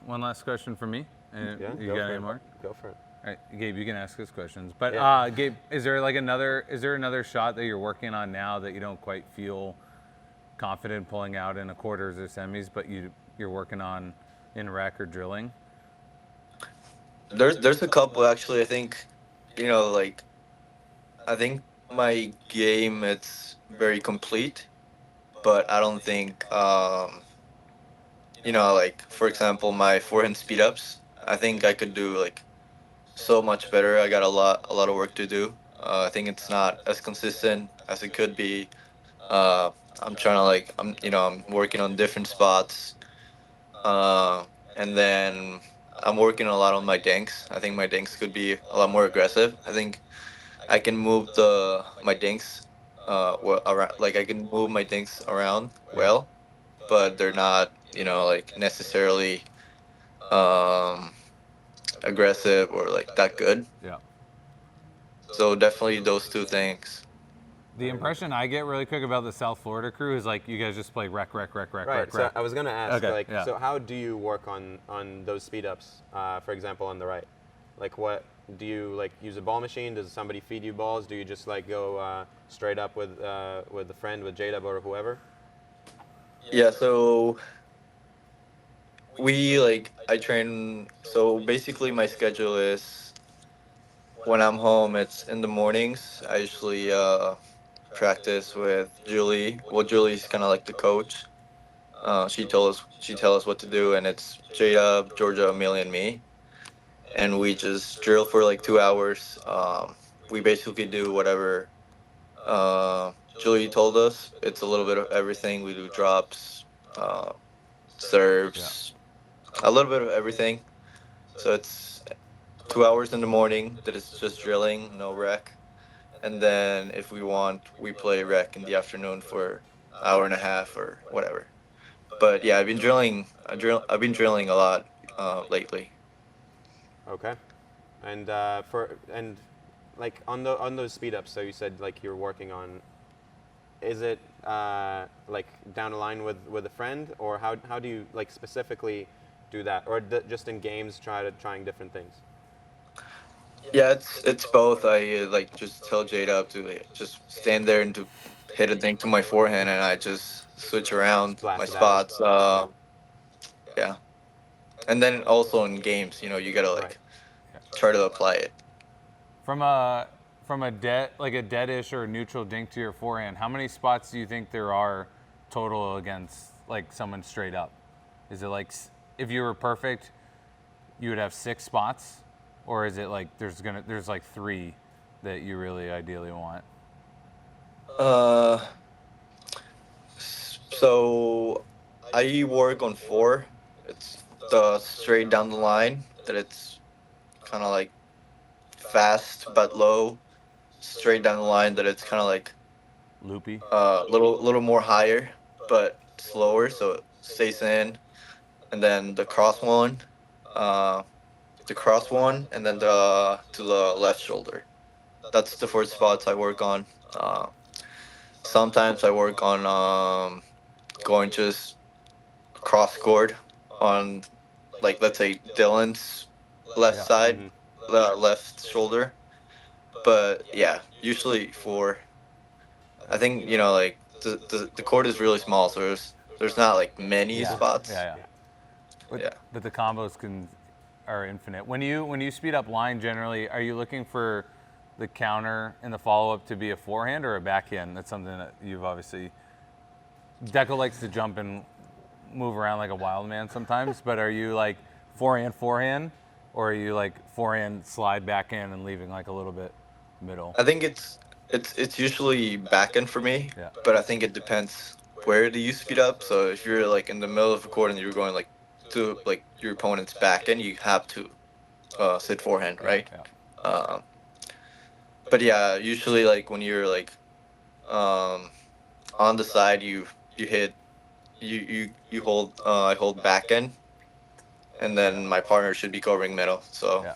One last question for me. Yeah. You Go got for any it. more? Go for it. All right, Gabe, you can ask us questions. But Yeah. Gabe, is there another shot that you're working on now that you don't quite feel confident pulling out in a quarters or semis, but you're working on in rec or drilling? There's a couple actually. I think, like I think my game it's very complete, but I don't think like for example my forehand speed ups. I think I could do like so much better. I got a lot of work to do. I think it's not as consistent as it could be. Uh, I'm trying to like I'm working on different spots. And then I'm working a lot on my dinks. I think my dinks could be a lot more aggressive. I think I can move the my dinks around, like I can move my dinks around Yeah. well, but they're not like necessarily um aggressive or like that good. Yeah. So definitely those two things. The impression I get really quick about the South Florida crew is like you guys just play rec. Right. So I was gonna ask, Okay, like, yeah. so how do you work on those speed ups? For example, on the right, like, what do you like use a ball machine? Does somebody feed you balls? Do you just like go straight up with a friend, with J-Dub or whoever? Yeah, so I train. So basically my schedule is when I'm home it's in the mornings. I usually practice with Julie. Well, Julie's kind of like the coach. She tell us what to do, and it's Jada, Georgia, Amelia, and me, and we just drill for like 2 hours. We basically do whatever Julie told us. It's a little bit of everything. We do drops, uh, Yeah. serves, a little bit of everything. So it's 2 hours in the morning that is just drilling, no rec, and then if we want, we play rec in the afternoon for hour and a half or whatever. But yeah, I've been drilling. I've been drilling a lot lately. Okay. And like on those speed ups. So you said like you're working on. Is it like down the line with a friend, or how do you like specifically do that, or just in games trying different things? Yeah, it's both. I like just tell Jada up to just stand there and to hit a dink to my forehand, and I just switch around Just blast my it at him. spots. Yeah, and then also in games, you gotta Right. like try to apply it. From a dead like a deadish or a neutral dink to your forehand, how many spots do you think there are total against like someone straight up? Is it like if you were perfect, you would have 6 spots, or is it like there's like 3 that you really ideally want? Uh, so I work on 4. It's the straight down the line that it's kind of like fast but low. Straight down the line that it's kind of like Loopy. little more higher but slower, so it stays in. And then uh, the cross one, and then the to the left shoulder. That's the 4 spots I work on. Uh, Sometimes I work on going just cross court on, like, let's say Dylan's left Yeah. side, Hmm. left shoulder. But yeah, usually 4. I think like the court is really small, so there's not like many Yeah. spots. Yeah. Yeah. But Yeah. but the combos are infinite. When you speed up line generally, are you looking for the counter and the follow up to be a forehand or a backhand? That's something that you've obviously. Dekel likes to jump and move around like a wild man sometimes, but are you like forehand, or are you like forehand slide backhand and leaving like a little bit middle? I think it's usually backhand for me, Yeah. but I think it depends where do you speed up. So if you're like in the middle of a court and you're going like to like your opponent's backhand, you have to sit forehand, Yeah. right? Yeah. Um, but yeah, usually like when you're like um, on the side, you hit you hold I hold backhand, and then my partner should be covering middle. So Yeah.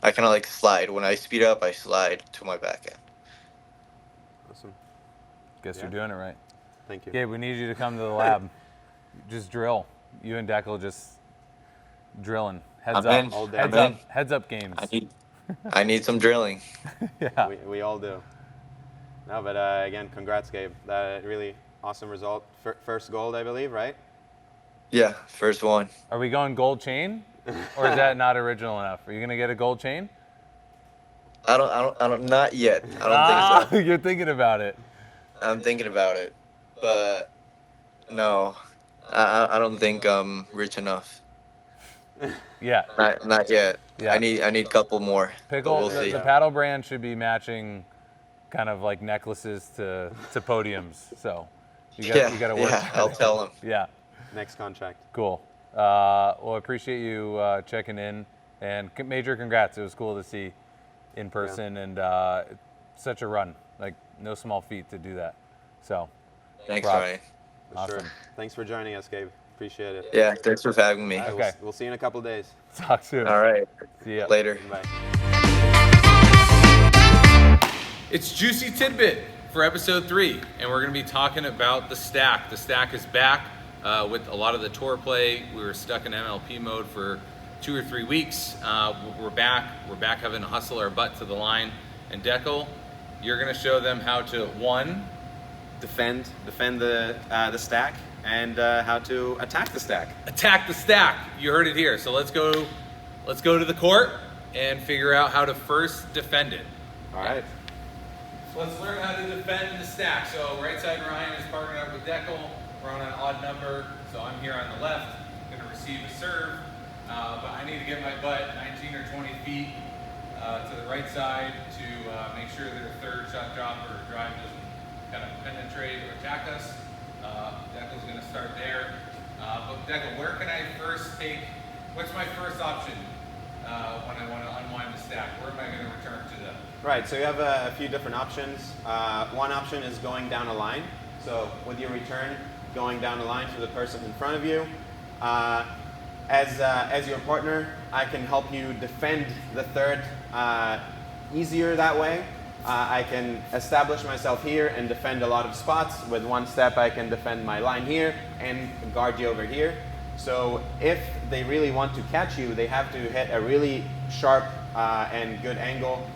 I kind of like slide when I speed up. I slide to my backhand. Awesome. Guess Yeah. you're doing it right. Thank you. Gabe, we need you to come to the lab. Just drill. You and Dekel just drilling. Heads I'm up. in. All day. Heads I'm up. in. Heads up games. I need some drilling. Yeah. We all do. No, but again, congrats, Gabe. That really awesome result. First gold, I believe, right? Yeah, first one. Are we going gold chain, or is that not original enough? Are you gonna get a gold chain? I don't. Not yet. I don't think so. You're thinking about it. I'm thinking about it, but no, I don't think I'm rich enough. Yeah. Not yet. Yeah. I need a couple more, but Pickle. we'll the, see. the paddle brand should be matching, kind of like necklaces to podiums. So you got to work. Yeah, I'll tell him. Yeah. Next contract. Cool. Well, I appreciate you checking in, and major congrats. It was cool to see in person, and such a run. Like, no small feat to do that. So, Thanks, props. Ryan. For Awesome. Sure. Thanks for joining us, Gabe. Appreciate it. Yeah, thanks for having me. All right, Okay. we'll see you in a couple days. Talk soon. All right, See ya. later. Bye. It's Juicy Tidbit for episode 3, and we're going to be talking about the stack. The stack is back with a lot of the tour play. We were stuck in MLP mode for 2 or 3 weeks. We're back. We're back having to hustle our butt to the line. And Dekel, you're going to show them how to, one, Defend the stack and how to attack the stack. attack the stack. You heard it here. So let's go to the court and figure out how to first defend it. All right. Let's learn how to defend the stack. So right side Ryan is partnered up with Dekel. We're on an odd number, so I'm here on the left. I'm going to receive a serve, but I need to get my butt 19 or 20 feet to the right side to make sure that a third shot drop or drive doesn't kind of penetrate or attack us. Dekel's going to start there. But Dekel, where can I first take? What's my first option when I want to unwind the stack? Where am I going to return to them? Right, so you have a few different options. One option is going down a line. So with your return, going down a line to the person in front of you. As your partner, I can help you defend the third easier that way. I can establish myself here and defend a lot of spots. With one step, I can defend my line here and guard you over here. So if they really want to catch you, they have to hit a really sharp and good angle,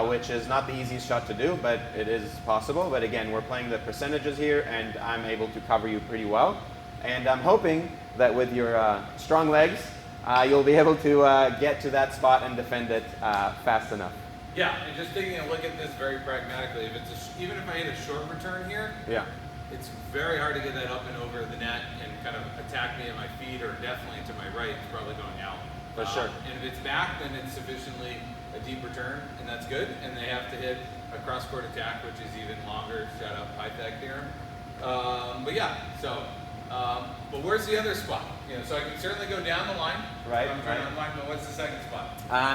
which is not the easiest shot to do, but it is possible. But again, we're playing the percentages here, and I'm able to cover you pretty well. And I'm hoping that with your strong legs, you'll be able to get to that spot and defend it fast enough. Yeah, and just taking a look at this very pragmatically, if it's even if I hit a short return here, Yeah. it's very hard to get that up and over the net and kind of attack me at my feet, or definitely to my right. It's probably going out. For sure. And if it's back, then it's sufficiently a deep return, and that's good. And they have to hit a cross-court attack, which is even longer. Shout out Pythag theorem. But yeah, so. But where's the other spot? You know, so I can certainly go down the line. Right. I'm trying to unwind, but what's the second spot?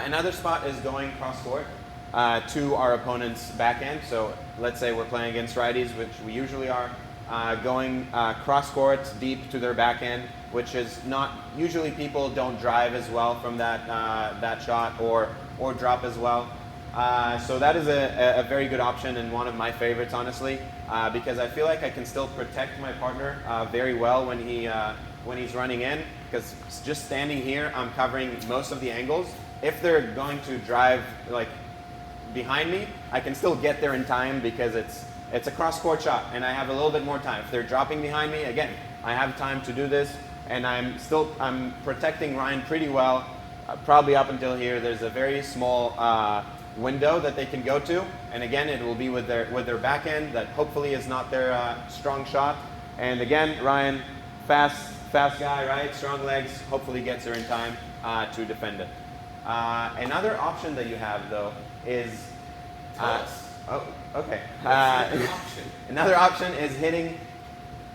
Another spot is going cross-court to our opponent's backhand. So let's say we're playing against righties, which we usually are, going cross-court deep to their backhand, which is not, usually people don't drive as well from that shot or drop as well. So that is a very good option and one of my favorites, honestly, because I feel like I can still protect my partner very well when he's running in, because just standing here, I'm covering most of the angles. If they're going to drive like behind me, I can still get there in time because it's a cross-court shot and I have a little bit more time. If they're dropping behind me, again, I have time to do this, and I'm protecting Ryan pretty well, probably up until here. There's a very small window that they can go to, and again, it will be with their backhand that hopefully is not their strong shot. And again, Ryan, fast guy, right? Strong legs, hopefully gets there in time to defend it. Another option that you have, though, is oh, okay. Another option is hitting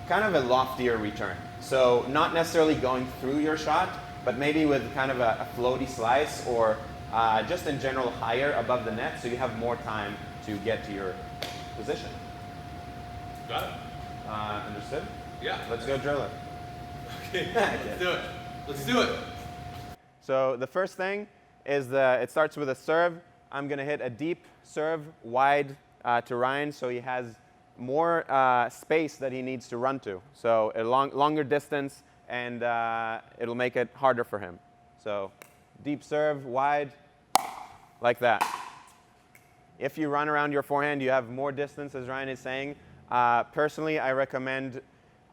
kind of a loftier return. So not necessarily going through your shot, but maybe with kind of a floaty slice, or just in general higher above the net, so you have more time to get to your position. Got it. Understood? Yeah. Let's go drill it. Okay, let's do it. Let's do it. So the first thing is it starts with a serve. I'm going to hit a deep serve wide to Ryan, so he has more space that he needs to run to. So a longer distance, and it'll make it harder for him. So deep serve, wide, like that. If you run around your forehand, you have more distance, as Ryan is saying. Personally, I recommend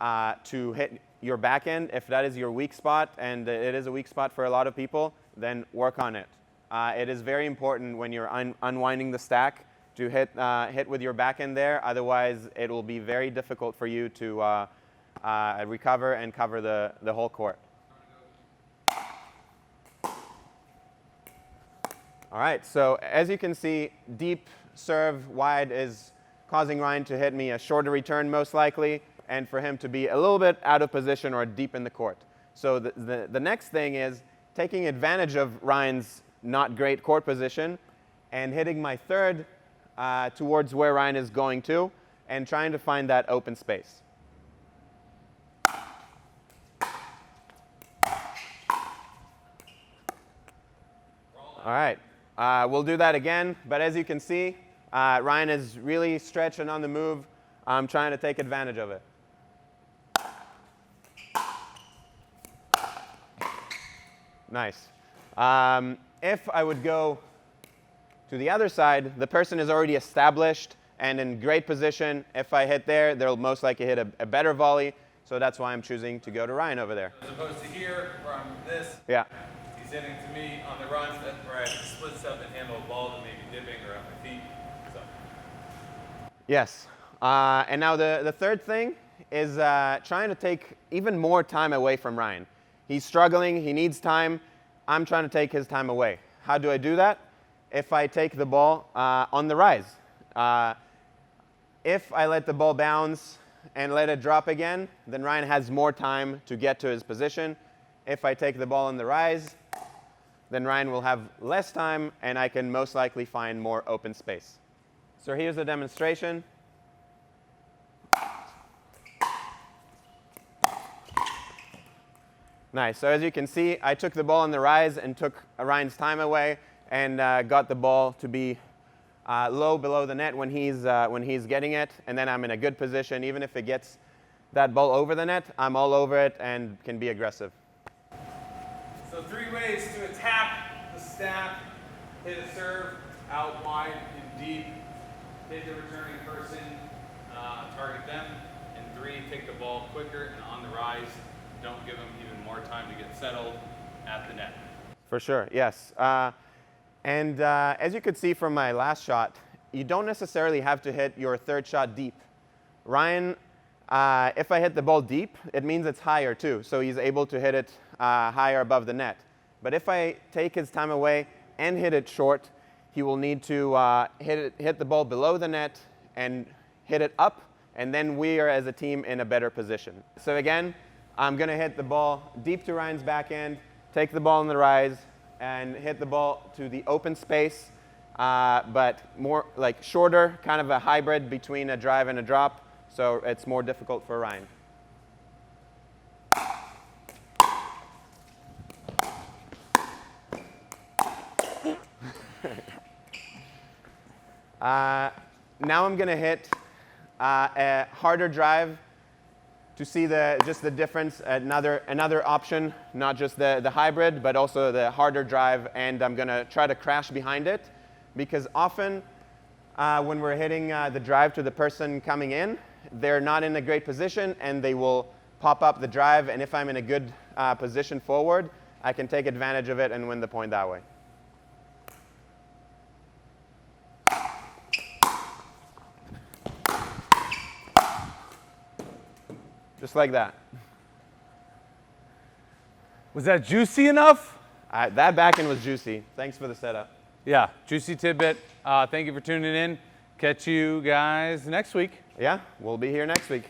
to hit your backhand. If that is your weak spot, and it is a weak spot for a lot of people, then work on it. It is very important when you're unwinding the stack to hit with your backhand there. Otherwise, it will be very difficult for you to recover and cover the whole court. All right, so as you can see, deep serve wide is causing Ryan to hit me a shorter return most likely, and for him to be a little bit out of position or deep in the court. So the next thing is taking advantage of Ryan's not great court position and hitting my third towards where Ryan is going to, and trying to find that open space. All right, we'll do that again, but as you can see, Ryan is really stretching on the move. I'm trying to take advantage of it. Nice. If I would go to the other side, the person is already established and in great position. If I hit there, they'll most likely hit a better volley. So that's why I'm choosing to go to Ryan over there. As opposed to here, where I'm this. Yeah. He's hitting to me on the runs where I split up and handle a ball that may be dipping or at my feet. So. Yes. And now the third thing is trying to take even more time away from Ryan. He's struggling. He needs time. I'm trying to take his time away. How do I do that? If I take the ball on the rise. If I let the ball bounce and let it drop again, then Ryan has more time to get to his position. If I take the ball on the rise, then Ryan will have less time, and I can most likely find more open space. So here's a demonstration. Nice. So as you can see, I took the ball on the rise and took Ryan's time away, and got the ball to be low below the net when he's getting it, and then I'm in a good position. Even if it gets that ball over the net, I'm all over it and can be aggressive. So 3 ways to attack the stack hit a serve out wide and deep, hit the returning person, target them, and 3, take the ball quicker and on the rise. Don't give them even more time to get settled at the net. For sure, yes. And as you could see from my last shot, you don't necessarily have to hit your third shot deep. Ryan, if I hit the ball deep, it means it's higher too, so he's able to hit it higher above the net. But if I take his time away and hit it short, he will need to hit the ball below the net and hit it up, and then we are as a team in a better position. So again, I'm going to hit the ball deep to Ryan's backhand, take the ball on the rise, and hit the ball to the open space, but more like shorter, kind of a hybrid between a drive and a drop, so it's more difficult for Ryan. Now I'm going to hit a harder drive to see just the difference. Another option, not just the hybrid, but also the harder drive, and I'm going to try to crash behind it, because often when we're hitting the drive to the person coming in, they're not in a great position, and they will pop up the drive, and if I'm in a good position forward, I can take advantage of it and win the point that way. Just like that. Was that juicy enough? That backhand was juicy. Thanks for the setup. Yeah, juicy tidbit. Thank you for tuning in. Catch you guys next week. Yeah, we'll be here next week.